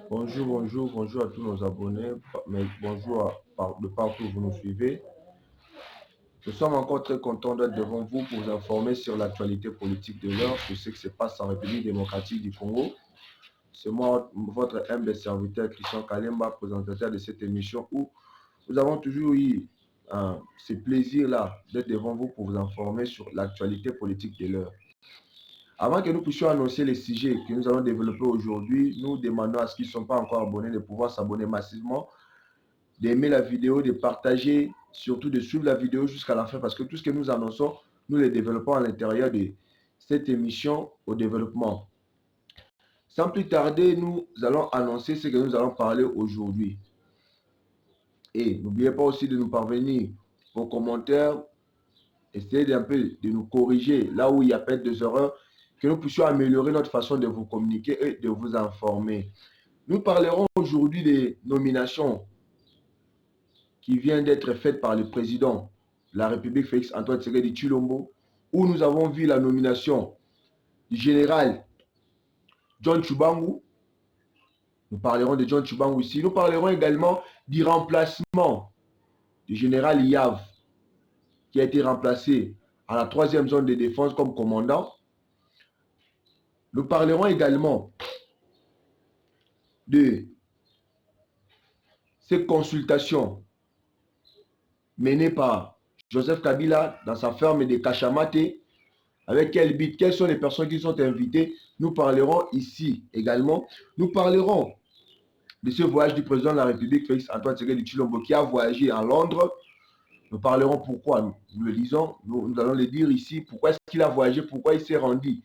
Bonjour, bonjour, bonjour à tous nos abonnés, mais bonjour de partout où vous nous suivez. Nous sommes encore très contents d'être devant vous pour vous informer sur l'actualité politique de l'heure, sur ce qui se passe en République démocratique du Congo. C'est moi, votre humble serviteur Christian Kalemba, présentateur de cette émission où nous avons toujours eu ce plaisir-là d'être devant vous pour vous informer sur l'actualité politique de l'heure. Avant que nous puissions annoncer les sujets que nous allons développer aujourd'hui, nous demandons à ceux qui ne sont pas encore abonnés de pouvoir s'abonner massivement, d'aimer la vidéo, de partager, surtout de suivre la vidéo jusqu'à la fin parce que tout ce que nous annonçons, nous les développons à l'intérieur de cette émission au développement. Sans plus tarder, nous allons annoncer ce que nous allons parler aujourd'hui. Et n'oubliez pas aussi de nous parvenir vos commentaires, essayez d'un peu de nous corriger là où il y a peut-être des erreurs, que nous puissions améliorer notre façon de vous communiquer et de vous informer. Nous parlerons aujourd'hui des nominations qui vient d'être faite par le président de la République, Félix Antoine Tshisekedi Tshilombo, où nous avons vu la nomination du général John Tshubangou. Nous parlerons de John Tshubangou ici. Nous parlerons également du remplacement du général Yav, qui a été remplacé à la 3e zone de défense comme commandant. Nous parlerons également de ces consultations menées par Joseph Kabila dans sa ferme de Kachamate. Avec quel but? Quelles sont les personnes qui sont invitées? Nous parlerons ici également. Nous parlerons de ce voyage du président de la République, Félix Antoine Tshisekedi Tshilombo, qui a voyagé à Londres. Nous parlerons pourquoi, nous le disons, nous allons le dire ici. Pourquoi est-ce qu'il a voyagé? Pourquoi il s'est rendu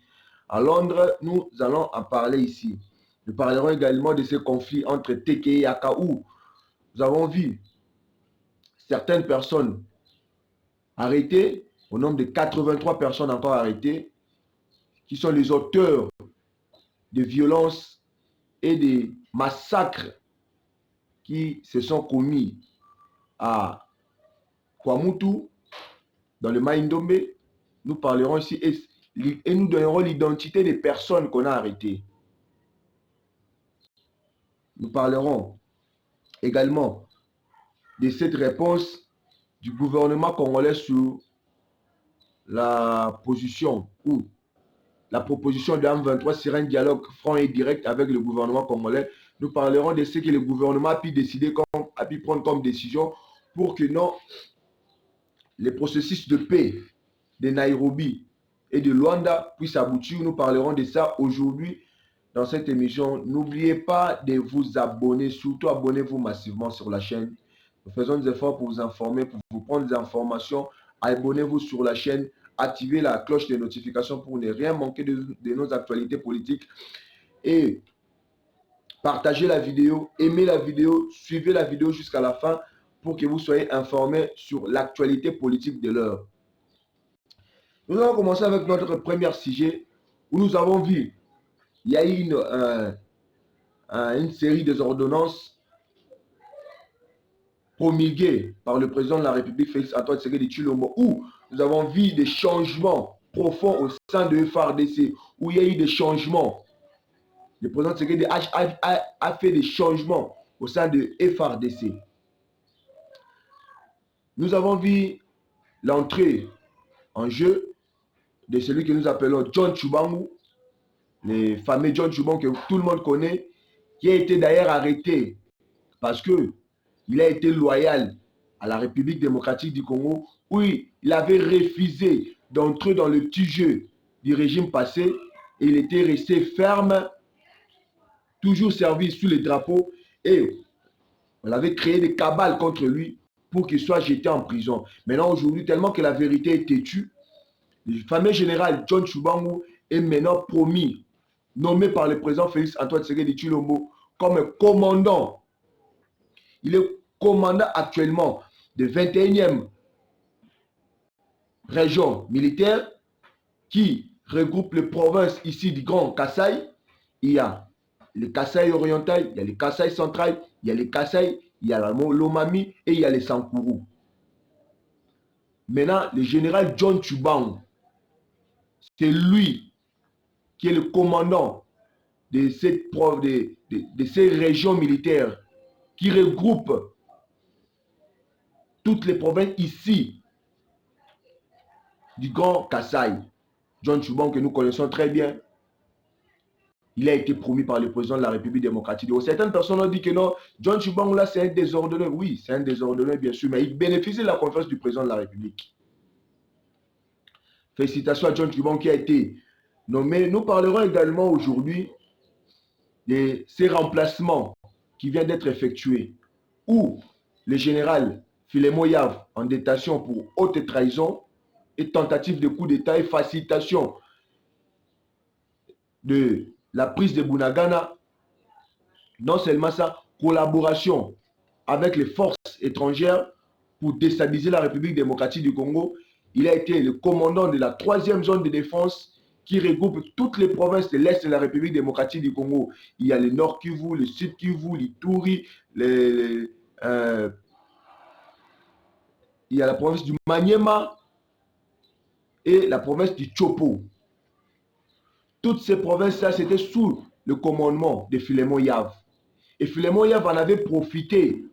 à Londres? Nous allons en parler ici. Nous parlerons également de ce conflit entre Teke et Akaou. Nous avons vu certaines personnes arrêtées, au nombre de 83 personnes encore arrêtées, qui sont les auteurs de violences et des massacres qui se sont commis à Kwamutu, dans le Maïndombe. Nous parlerons ici et nous donnerons l'identité des personnes qu'on a arrêtées. Nous parlerons également de cette réponse du gouvernement congolais sur la position ou la proposition de M23 sur un dialogue franc et direct avec le gouvernement congolais. Nous parlerons de ce que le gouvernement a pu décider, a pu prendre comme décision pour que non, les processus de paix de Nairobi et de Luanda puissent aboutir. Nous parlerons de ça aujourd'hui dans cette émission. N'oubliez pas de vous abonner, surtout abonnez-vous massivement sur la chaîne. Nous faisons des efforts pour vous informer, pour vous prendre des informations. Abonnez-vous sur la chaîne, activez la cloche de notification pour ne rien manquer de nos actualités politiques et partagez la vidéo, aimez la vidéo, suivez la vidéo jusqu'à la fin pour que vous soyez informés sur l'actualité politique de l'heure. Nous allons commencer avec notre premier sujet où nous avons vu, il y a eu une série des ordonnances promulguées par le président de la République, Félix Antoine Tshisekedi Tshilombo, où nous avons vu des changements profonds au sein de FARDC, où il y a eu des changements. Le président Tshisekedi a fait des changements au sein de FARDC. Nous avons vu l'entrée en jeu de celui que nous appelons John Tshubangou, le fameux John Tshubangou que tout le monde connaît, qui a été d'ailleurs arrêté parce qu'il a été loyal à la République démocratique du Congo, où il avait refusé d'entrer dans le petit jeu du régime passé et il était resté ferme, toujours servi sous les drapeaux, et on avait créé des cabales contre lui pour qu'il soit jeté en prison. Maintenant, aujourd'hui, tellement que la vérité est têtue, le fameux général John Tshubangou est maintenant promis, nommé par le président Félix Antoine Tshisekedi Tshilombo comme commandant. Il est commandant actuellement de 21e région militaire qui regroupe les provinces ici du Grand Kasaï. Il y a le Kasaï oriental, il y a le Kasaï central, il y a le Kasaï, il y a l'Omami et il y a le Sankourou. Maintenant, le général John Tshubangou, c'est lui qui est le commandant de ces régions militaires qui regroupent toutes les provinces ici du Grand Kasaï. John Tshubang, que nous connaissons très bien, il a été promu par le président de la République démocratique. Certaines personnes ont dit que non, John Tshubang là c'est un désordonné. Oui, c'est un désordonné bien sûr, mais il bénéficie de la confiance du président de la République. Félicitations à John Tshubang qui a été nommé. Nous parlerons également aujourd'hui de ces remplacements qui viennent d'être effectués, où le général Filemon Yav en détention pour haute trahison et tentative de coup d'État et facilitation de la prise de Bunagana. Non seulement ça, collaboration avec les forces étrangères pour déstabiliser la République démocratique du Congo. Il a été le commandant de la 3e zone de défense qui regroupe toutes les provinces de l'Est de la République démocratique du Congo. Il y a le Nord Kivu, le Sud Kivu, l'Ituri, il y a la province du Maniema et la province du Chopo. Toutes ces provinces-là, c'était sous le commandement de Filemon Yav. Et Filemon Yav en avait profité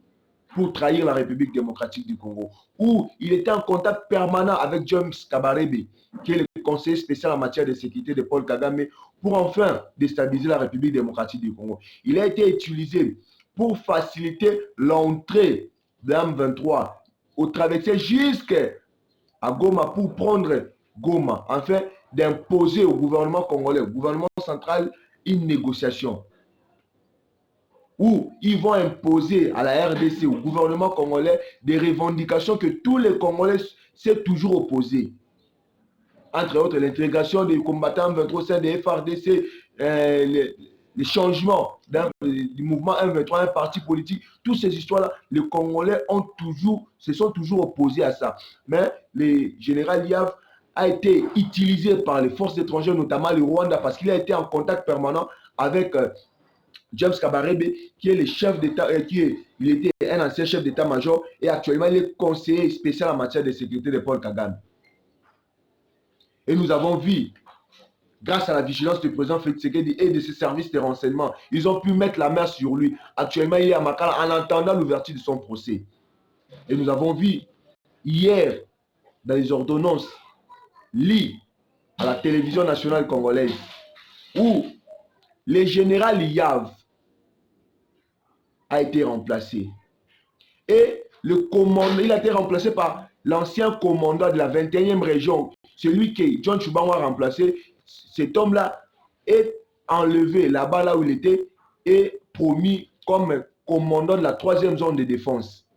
pour trahir la République démocratique du Congo, où il était en contact permanent avec James Kabarebe, qui est le conseiller spécial en matière de sécurité de Paul Kagame, pour enfin déstabiliser la République démocratique du Congo. Il a été utilisé pour faciliter l'entrée de M23 au traversé jusqu'à Goma pour prendre Goma, afin d'imposer au gouvernement congolais, au gouvernement central, une négociation où ils vont imposer à la RDC, au gouvernement congolais, des revendications que tous les Congolais s'est toujours opposés. Entre autres, l'intégration des combattants 23 au sein des FRDC, les changements du mouvement M23, un parti politique, toutes ces histoires-là, les Congolais se sont toujours opposés à ça. Mais le général Yav a été utilisé par les forces étrangères, notamment le Rwanda, parce qu'il a été en contact permanent avec James Kabarebe, qui est le chef d'État, il était un ancien chef d'État-major et actuellement il est conseiller spécial en matière de sécurité de Paul Kagame. Et nous avons vu, grâce à la vigilance du président Félix Tshisekedi et de ses services de renseignement, ils ont pu mettre la main sur lui. Actuellement, il est à Makala en attendant l'ouverture de son procès. Et nous avons vu hier, dans les ordonnances liées à la télévision nationale congolaise, où le général Yav a été remplacé. Et il a été remplacé par l'ancien commandant de la 21e région, celui que John Tshubang a remplacé. Cet homme-là est enlevé là-bas, là où il était, et promis comme commandant de la 3e zone de défense.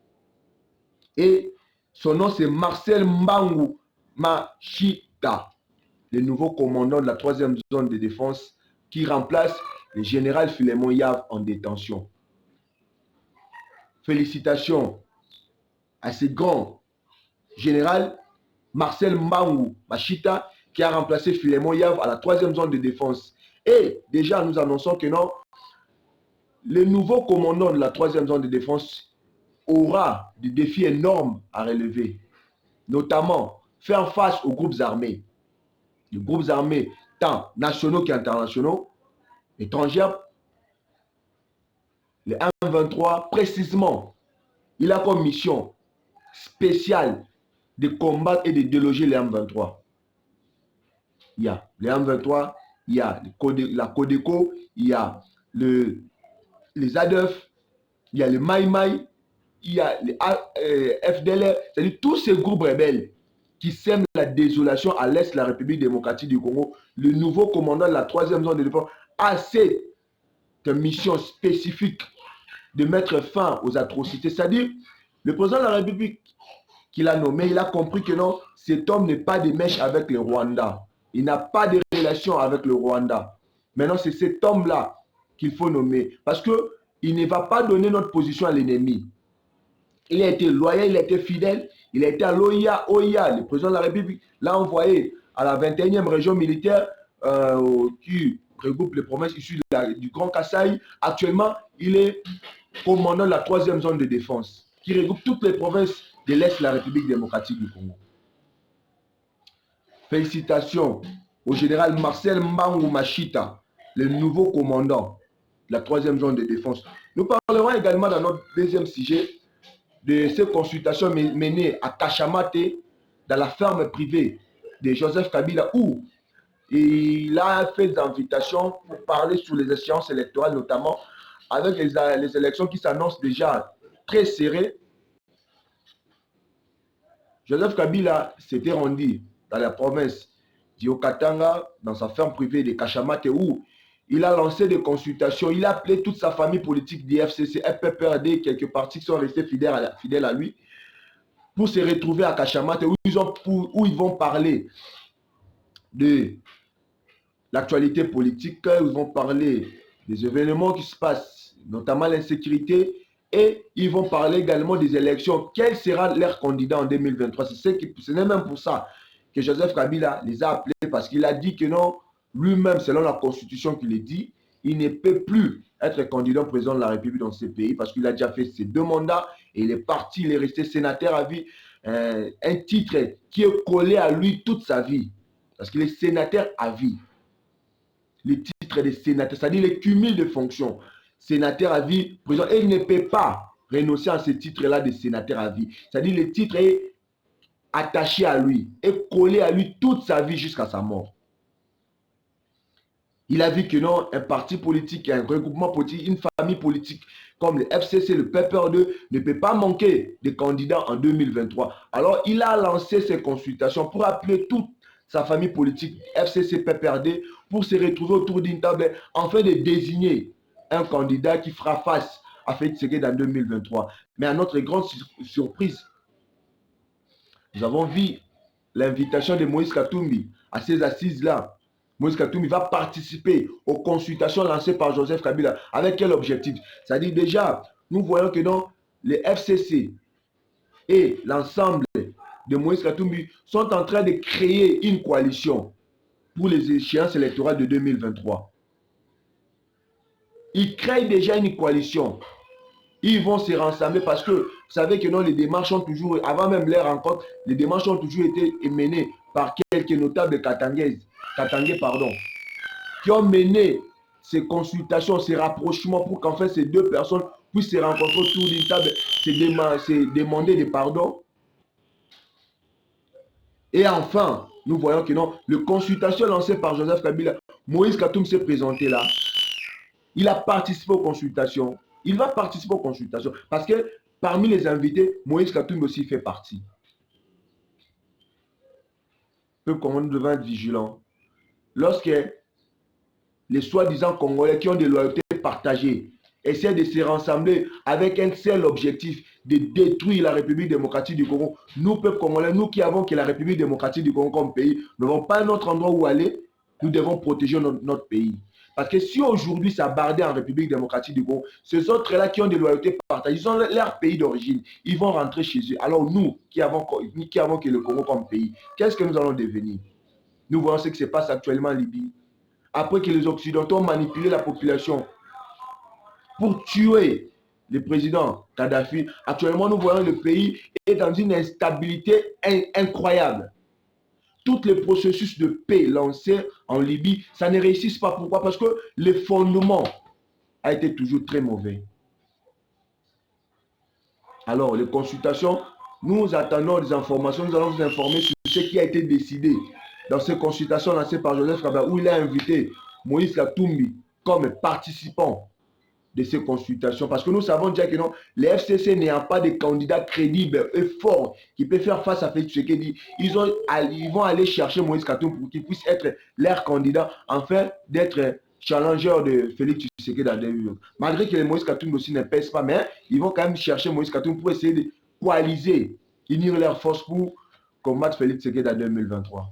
Et son nom, c'est Marcel Mbangu Machita, le nouveau commandant de la 3e zone de défense qui remplace le général Filemon Yav en détention. Félicitations à ce grand général Marcel Mbangu Machita qui a remplacé Filemon Yav à la 3e zone de défense. Et déjà, nous annonçons que non, le nouveau commandant de la 3e zone de défense aura des défis énormes à relever, notamment faire face aux groupes armés. Les groupes armés, tant nationaux qu'internationaux, étrangers. Le M23, précisément, il a comme mission spéciale de combattre et de déloger les M23. Il y a les M23, il y a la Codeco, il y a les ADEF, il y a les Maïmaï, il y a les FDLR, c'est-à-dire tous ces groupes rebelles qui sèment la désolation à l'est de la République démocratique du Congo. Le nouveau commandant de la 3e zone de défense a cette mission spécifique de mettre fin aux atrocités. C'est-à-dire, le président de la République qu'il a nommé, il a compris que non, cet homme n'est pas de mèche avec le Rwanda. Il n'a pas de relation avec le Rwanda. Maintenant, c'est cet homme-là qu'il faut nommer. Parce qu'il ne va pas donner notre position à l'ennemi. Il a été loyal, il a été fidèle. Il a été à l'OIA. Le président de la République l'a envoyé à la 21e région militaire qui regroupe les provinces issues du Grand Kasaï. Actuellement, il est commandant de la 3e zone de défense qui regroupe toutes les provinces de l'Est de la République démocratique du Congo. Félicitations au général Marcel Mbangu Machita le nouveau commandant de la 3e zone de défense. Nous parlerons également dans notre deuxième sujet de ces consultations menées à Kachamate, dans la ferme privée de Joseph Kabila, où il a fait des invitations pour parler sur les échéances électorales, notamment avec les élections qui s'annoncent déjà très serrées. Joseph Kabila s'était rendu dans la province d'Yokatanga, dans sa ferme privée de Kachamate, où il a lancé des consultations. Il a appelé toute sa famille politique du FCC, FPPRD, quelques partis qui sont restés fidèles à lui, pour se retrouver à Kachamate, où ils vont parler de l'actualité politique, où ils vont parler des événements qui se passent, notamment l'insécurité, et ils vont parler également des élections. Quel sera leur candidat en 2023? Ce n'est même pour ça que Joseph Kabila les a appelés, parce qu'il a dit que non, lui-même, selon la constitution qu'il est dit, il ne peut plus être candidat président de la République dans ce pays, parce qu'il a déjà fait ses 2 mandats, et il est parti, il est resté sénateur à vie, un titre qui est collé à lui toute sa vie, parce qu'il est sénateur à vie. Le titre de sénateur, c'est-à-dire le cumul de fonctions. Sénateur à vie, président, et il ne peut pas renoncer à ce titre-là de sénateur à vie. C'est-à-dire le titre est attaché à lui, est collé à lui toute sa vie jusqu'à sa mort. Il a vu que non, un parti politique, un regroupement politique, une famille politique comme le FCC, le PPR2 ne peut pas manquer de candidats en 2023. Alors, il a lancé ses consultations pour appeler toute sa famille politique, FCC, PPRD, pour se retrouver autour d'une table afin de désigner un candidat qui fera face à Félix Tshisekedi en 2023. Mais à notre grande surprise, nous avons vu l'invitation de Moïse Katumbi à ces assises-là. Moïse Katumbi va participer aux consultations lancées par Joseph Kabila. Avec quel objectif? C'est-à-dire déjà, nous voyons que dans les FCC et l'ensemble de Moïse Katumbi sont en train de créer une coalition pour les échéances électorales de 2023. Ils créent déjà une coalition. Ils vont se rassembler parce que vous savez que non, les démarches ont toujours, avant même les rencontres, les démarches ont toujours été menées par quelques notables katangais, qui ont mené ces consultations, ces rapprochements pour qu'en fait ces 2 personnes puissent se rencontrer autour d'une table, se demander des pardons. Et enfin, nous voyons que non, les consultations lancées par Joseph Kabila, Moïse Katumbi s'est présenté là. Il a participé aux consultations. Il va participer aux consultations parce que parmi les invités, Moïse Katumbi aussi fait partie. Peuple congolais devant être vigilant. Lorsque les soi-disant Congolais qui ont des loyautés partagées essaient de se rassembler avec un seul objectif, de détruire la République démocratique du Congo, nous, peuple congolais, nous qui avons que la République démocratique du Congo comme pays, nous n'avons pas un autre endroit où aller, nous devons protéger notre pays. Parce que si aujourd'hui ça bardait en République démocratique du Congo, ces autres-là qui ont des loyautés partagées, ils ont leur pays d'origine, ils vont rentrer chez eux. Alors nous, qui avons que le Congo comme pays, qu'est-ce que nous allons devenir? Nous voyons ce qui se passe actuellement en Libye. Après que les Occidentaux ont manipulé la population pour tuer le président Kadhafi, actuellement nous voyons le pays est dans une instabilité incroyable. Tous les processus de paix lancés en Libye, ça ne réussit pas. Pourquoi? Parce que le fondement a été toujours très mauvais. Alors, les consultations, nous attendons des informations, nous allons vous informer sur ce qui a été décidé dans ces consultations lancées par Joseph Kabila, où il a invité Moïse Katumbi comme participant de ces consultations. Parce que nous savons déjà que non, les FCC n'ayant pas de candidats crédibles et forts qui peuvent faire face à Félix Tshisekedi, ils vont aller chercher Moïse Katumbi pour qu'il puisse être leur candidat, afin d'être challenger de Félix Tshisekedi dans 2020. Malgré que Moïse Katumbi aussi ne pèse pas, mais ils vont quand même chercher Moïse Katumbi pour essayer de coaliser, unir leurs forces pour combattre Félix Tshisekedi en 2023.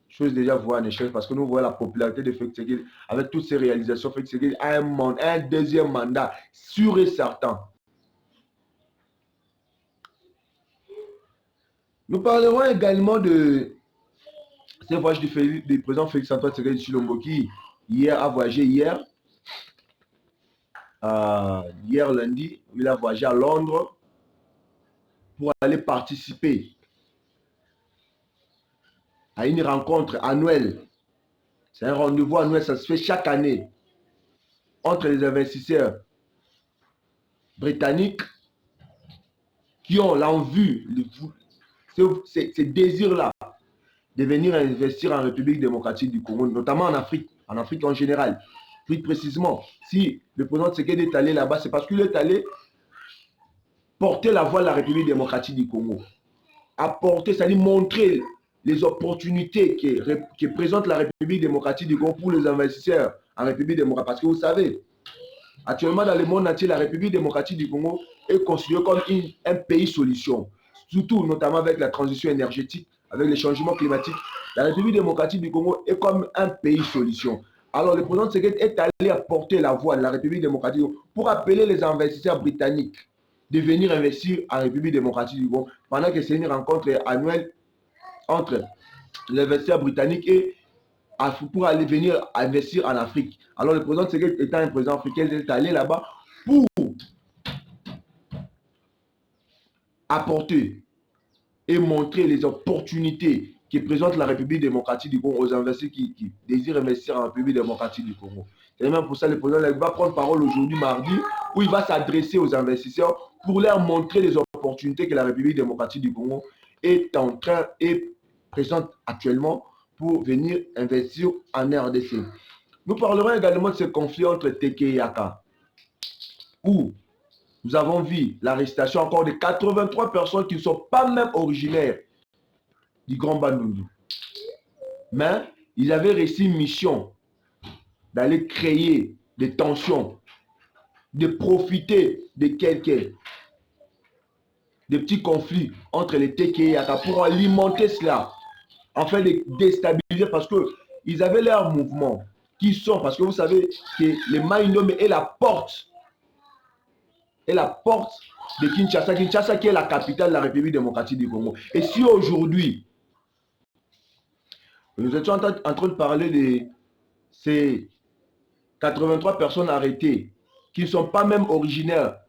Chose déjà voir en échec parce que nous voyons la popularité de Félix Tshisekedi avec toutes ces réalisations. Félix Tshisekedi a un deuxième mandat sûr et certain. Nous parlerons également de ce voyage du président Félix Antoine Tshisekedi Tshilombo qui a voyagé hier lundi, il a voyagé à Londres pour aller participer à une rencontre annuelle. C'est un rendez-vous annuel, ça se fait chaque année entre les investisseurs britanniques qui ont l'envie, ces désirs-là de venir investir en République démocratique du Congo, notamment en Afrique en général. Plus précisément, si le président Tshisekedi est allé là-bas, c'est parce qu'il est allé porter la voix de la République démocratique du Congo. Apporter, c'est-à-dire montrer les opportunités que présente la République démocratique du Congo pour les investisseurs en République démocratique. Parce que vous savez, actuellement dans le monde entier, la République démocratique du Congo est considérée comme un pays solution. Surtout, notamment avec la transition énergétique, avec les changements climatiques. La République démocratique du Congo est comme un pays solution. Alors, le président Tshisekedi est allé apporter la voix de la République démocratique du Congo pour appeler les investisseurs britanniques de venir investir en République démocratique du Congo, pendant que c'est une rencontre annuelle entre l'investisseur britannique et pour aller venir investir en Afrique. Alors, le président Tshisekedi étant un président africain, il est allé là-bas pour apporter et montrer les opportunités que présente la République démocratique du Congo aux investisseurs qui désirent investir en République démocratique du Congo. C'est même pour ça que le président va prendre parole aujourd'hui, mardi, où il va s'adresser aux investisseurs pour leur montrer les opportunités que la République démocratique du Congo est en train et présente actuellement pour venir investir en RDC. Nous parlerons également de ce conflit entre Teke et Yaka, où nous avons vu l'arrestation encore de 83 personnes qui ne sont pas même originaires du Grand Bandundu. Mais ils avaient reçu une mission d'aller créer des tensions, de profiter de quelques des petits conflits entre les Teke et Yaka pour alimenter cela, afin de déstabiliser, parce qu'ils avaient leur mouvement, qui sont, parce que vous savez que le Mai Ndombe est la porte de Kinshasa. Kinshasa qui est la capitale de la République démocratique du Congo. Et si aujourd'hui, nous étions en train de parler de ces 83 personnes arrêtées qui ne sont pas même originaires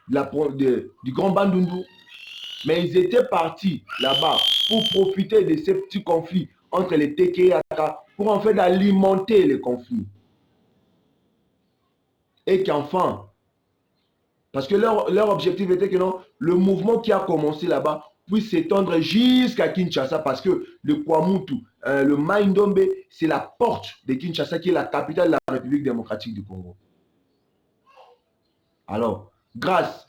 du Grand Bandundu, mais ils étaient partis là-bas pour profiter de ces petits conflits entre les Teke et Yaka pour en fait alimenter les conflits. Et qu'enfin, parce que leur objectif était que non, le mouvement qui a commencé là-bas puisse s'étendre jusqu'à Kinshasa, parce que le Kwamutu, le Mai Ndombe, c'est la porte de Kinshasa qui est la capitale de la République démocratique du Congo. Alors, grâce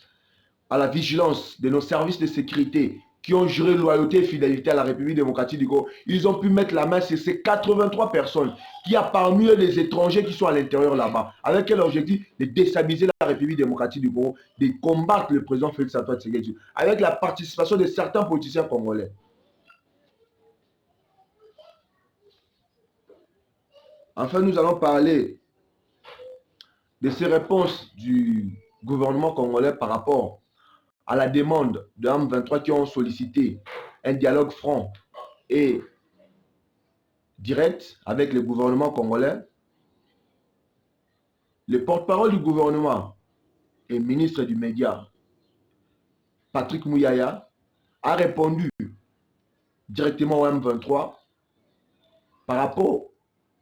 à la vigilance de nos services de sécurité qui ont juré loyauté et fidélité à la République démocratique du Congo, ils ont pu mettre la main sur ces 83 personnes qui a parmi eux des étrangers qui sont à l'intérieur là-bas, avec quel objectif? De déstabiliser la République démocratique du Congo, de combattre le président Félix Antoine Tshisekedi, avec la participation de certains politiciens congolais. Enfin, nous allons parler de ces réponses du gouvernement congolais par rapport à la demande de M23 qui ont sollicité un dialogue franc et direct avec le gouvernement congolais. Le porte-parole du gouvernement et ministre du Média, Patrick Mouyaya, a répondu directement au M23 par rapport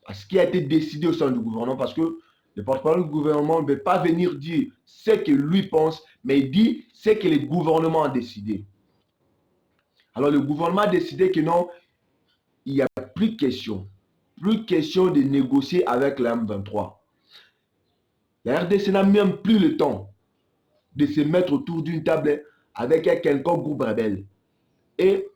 à ce qui a été décidé au sein du gouvernement, parce que le porte-parole du gouvernement ne veut pas venir dire ce que lui pense, mais il dit ce que le gouvernement a décidé. Alors le gouvernement a décidé que non, il n'y a plus question de négocier avec la M23. La RDC n'a même plus le temps de se mettre autour d'une table avec quelqu'un groupe rebelle et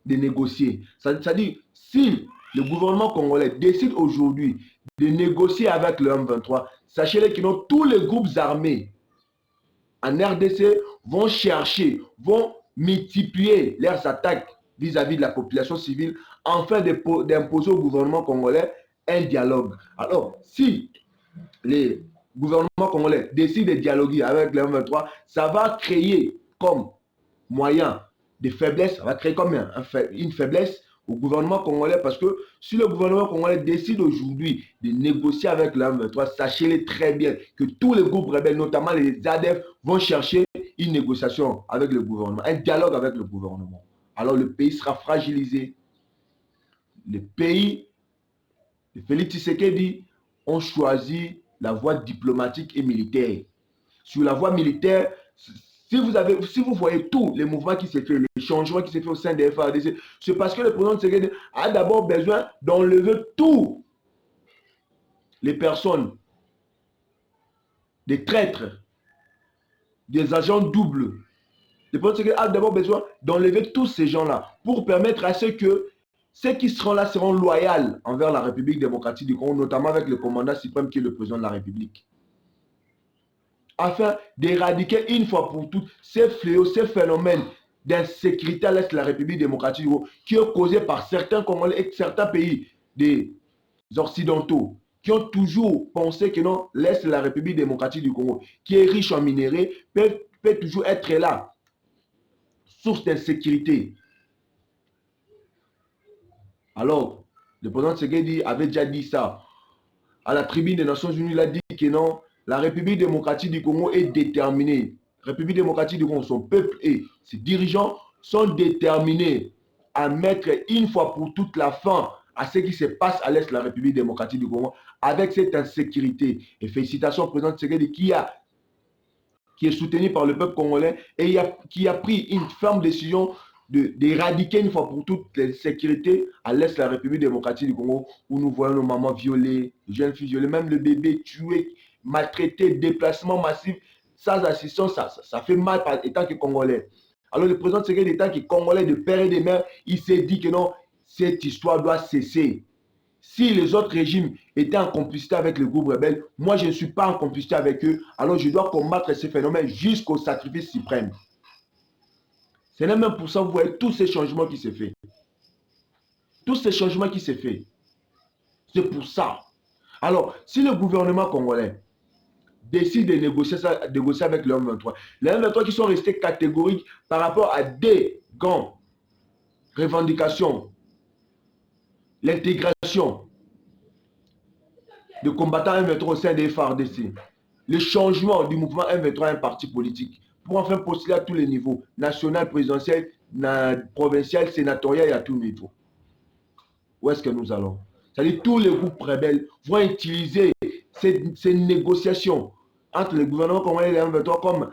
de négocier. C'est-à-dire, si le gouvernement congolais décide aujourd'hui de négocier avec le M23, sachez-le que tous les groupes armés en RDC vont chercher, vont multiplier leurs attaques vis-à-vis de la population civile afin d'imposer au gouvernement congolais un dialogue. Alors, si les gouvernements congolais décident de dialoguer avec le M23, ça va créer comme moyen de faiblesse, ça va créer comme une faiblesse au gouvernement congolais, parce que si le gouvernement congolais décide aujourd'hui de négocier avec le M23, sachez-le très bien que tous les groupes rebelles, notamment les ADF, vont chercher une négociation avec le gouvernement, un dialogue avec le gouvernement. Alors le pays sera fragilisé. Le pays de Félix Tshisekedi ont choisi la voie diplomatique et militaire. Sur la voie militaire, si vous voyez tous les mouvements qui se font, les changements qui se font au sein des FARDC, c'est parce que le président Tshisekedi a d'abord besoin d'enlever tous les personnes, des traîtres, des agents doubles. Le président Tshisekedi a d'abord besoin d'enlever tous ces gens-là pour permettre à ceux qui seront là seront loyaux envers la République démocratique du Congo, notamment avec le commandant suprême qui est le président de la République, afin d'éradiquer une fois pour toutes ces fléaux, ces phénomènes d'insécurité à l'est de la République démocratique du Congo qui est causé par certains Congolais et certains pays des occidentaux qui ont toujours pensé que non, l'est de la République démocratique du Congo, qui est riche en minerais, peut toujours être là, source d'insécurité. Alors, le président Tshisekedi avait déjà dit ça. À la tribune des Nations Unies, il a dit que non, la République démocratique du Congo est déterminée. La République démocratique du Congo, son peuple et ses dirigeants sont déterminés à mettre une fois pour toutes la fin à ce qui se passe à l'est de la République démocratique du Congo avec cette insécurité. Et félicitations au président Tshisekedi qui est soutenu par le peuple congolais et qui a pris une ferme décision d'éradiquer une fois pour toutes l'insécurité à l'est de la République démocratique du Congo, où nous voyons nos mamans violées, les jeunes filles violées, même le bébé tué, maltraité, déplacement massif, sans assistance, ça fait mal étant que Congolais. Alors le président Tshisekedi, étant que Congolais de père et de mère, il s'est dit que non, cette histoire doit cesser. Si les autres régimes étaient en complicité avec le groupe rebelle, moi je ne suis pas en complicité avec eux, alors je dois combattre ces phénomènes jusqu'au sacrifice suprême. C'est même pour ça que vous voyez tous ces changements qui se font. Tous ces changements qui se font. C'est pour ça. Alors, si le gouvernement congolais décide de négocier avec le M23, les M23 qui sont restés catégoriques par rapport à des grandes revendications, l'intégration de combattants M23 au sein des FARDC, le changement du mouvement M23 à un parti politique, pour enfin postuler à tous les niveaux, national, présidentiel, provincial, sénatorial et à tous les niveaux. Où est-ce que nous allons? C'est-à-dire tous les groupes rebelles vont utiliser ces négociations entre le gouvernement congolais et les M23 comme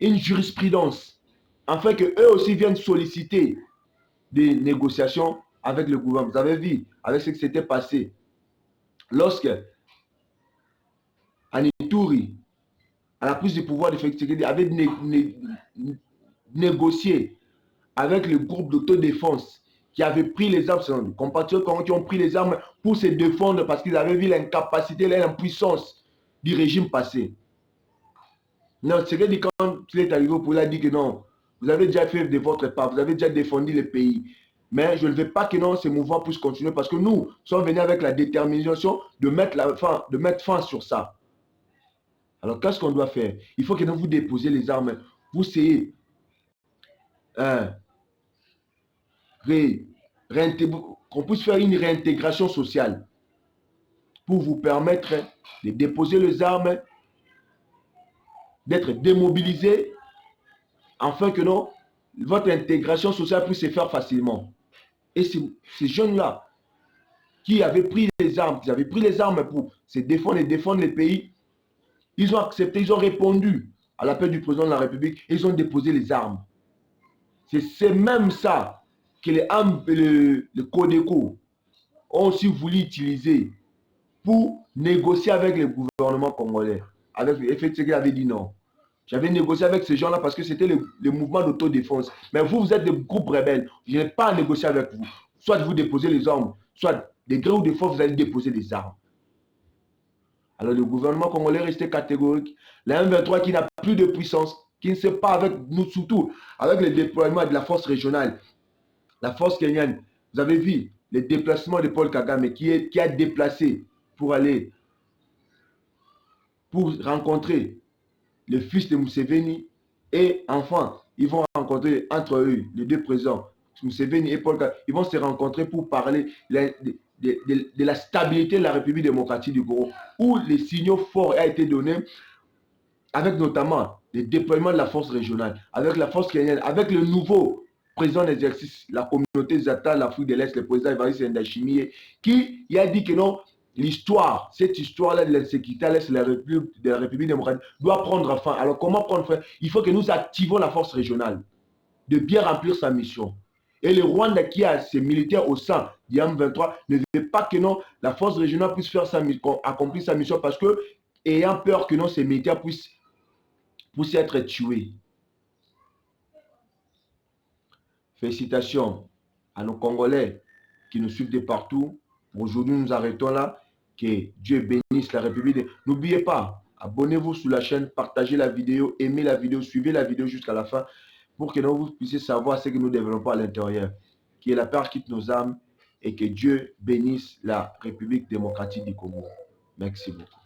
une jurisprudence, afin qu'eux aussi viennent solliciter des négociations avec le gouvernement. Vous avez vu avec ce qui s'était passé lorsque Anitouri, à la prise du pouvoir de Félix Tshisekedi, avait négocié avec le groupe d'autodéfense qui avait pris les armes, c'est des compatriotes qui ont pris les armes pour se défendre parce qu'ils avaient vu l'incapacité, l'impuissance du régime passé. Non, Tshisekedi, quand il est arrivé au pouvoir, il a dit que non, vous avez déjà fait de votre part, vous avez déjà défendu le pays. Mais je ne veux pas que non, ces mouvements puissent continuer parce que nous sommes venus avec la détermination de mettre fin sur ça. Alors, qu'est-ce qu'on doit faire? Il faut que vous déposiez les armes. Vous essayez qu'on puisse faire une réintégration sociale pour vous permettre de déposer les armes, d'être démobilisé, afin que non, votre intégration sociale puisse se faire facilement. Et ces jeunes-là qui avaient pris les armes, pour se défendre et défendre les pays, ils ont accepté, ils ont répondu à l'appel du président de la République et ils ont déposé les armes. C'est même ça que le Codeco ont aussi voulu utiliser pour négocier avec le gouvernement congolais. Avec le FTG avait dit non. J'avais négocié avec ces gens-là parce que c'était le mouvement d'autodéfense. Mais vous êtes des groupes rebelles. Je n'ai pas à négocier avec vous. Soit vous déposez les armes, soit de gré ou de force, vous allez déposer des armes. Alors le gouvernement congolais est resté catégorique. Le M23 qui n'a plus de puissance, qui ne sait pas avec nous, surtout avec le déploiement de la force régionale, la force kenyane. Vous avez vu les déplacements de Paul Kagame qui a déplacé pour aller, pour rencontrer le fils de Museveni et enfin, ils vont rencontrer entre eux, les deux présidents, Museveni et Paul Kagame, ils vont se rencontrer pour parler de la stabilité de la République démocratique du Congo, où les signaux forts ont été donnés, avec notamment le déploiement de la force régionale, avec la force kenyane, avec le nouveau président d'exercice, la communauté Zata, l'Afrique de l'Est, le président Evariste Ndayishimiye, qui a dit que non, l'histoire, cette histoire-là de l'insécurité à l'est de la République démocratique doit prendre fin. Alors comment prendre fin? Il faut que nous activons la force régionale de bien remplir sa mission. Et le Rwanda qui a ses militaires au sein du M23 ne veut pas que non, la force régionale puisse faire accomplir sa mission parce que, ayant peur que non, ces militaires puissent être tués. Félicitations à nos Congolais qui nous suivent de partout. Aujourd'hui, nous arrêtons là. Que Dieu bénisse la République. N'oubliez pas, abonnez-vous sur la chaîne, partagez la vidéo, aimez la vidéo, suivez la vidéo jusqu'à la fin pour que vous puissiez savoir ce que nous développons à l'intérieur. Que la peur quitte nos âmes et que Dieu bénisse la République démocratique du Congo. Merci beaucoup.